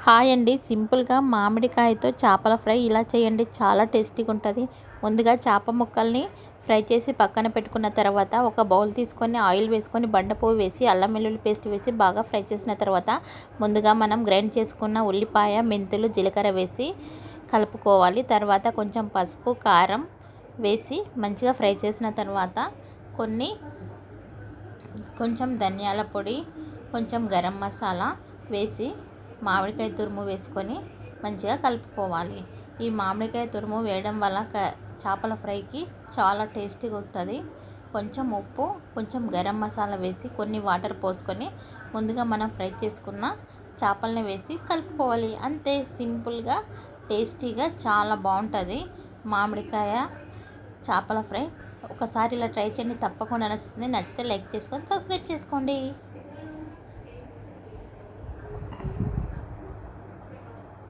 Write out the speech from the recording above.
Hi అండి. సింపుల్‌గా మామిడికాయతో చేపల ఫ్రై ఇలా చేయండి. చాలా టేస్టీగా ఉంటది. ముందుగా చేప ముక్కల్ని ఫ్రై చేసి పక్కన పెట్టుకున్న తర్వాత ఒక బౌల్ తీసుకొని ఆయిల్ వేసుకొని బండ పువ్వు వేసి అల్లం వెల్లుల్లి పేస్ట్ వేసి బాగా ఫ్రై చేసిన తర్వాత ముందుగా మనం గ్రైండ్ చేసుకున్న ఉల్లిపాయ, మెంతులు, జీలకర్ర వేసి కలుపుకోవాలి. తర్వాత కొంచెం పసుపు, కారం వేసి మంచిగా ఫ్రై చేసిన తర్వాత కొంచెం ధనియాల పొడి, కొంచెం గరం మసాలా వేసి మామిడికాయ తురుము వేసుకొని మంచిగా కలుపుకోవాలి. ఈ మామిడికాయ తురుము వేయడం వల్ల చేపల ఫ్రైకి చాలా టేస్టీగా ఉంటుంది. కొంచెం ఉప్పు, కొంచెం గరం మసాలా వేసి కొన్ని వాటర్ పోసుకొని ముందుగా మనం ఫ్రై చేసుకున్న చేపల్ని వేసి కలుపుకోవాలి. అంతే, సింపుల్గా టేస్టీగా చాలా బాగుంటుంది మామిడికాయ చేపల ఫ్రై. ఒకసారి ఇలా ట్రై చేయండి, తప్పకుండా నచ్చుతుంది. నచ్చితే లైక్ చేసుకొని సబ్స్క్రైబ్ చేసుకోండి.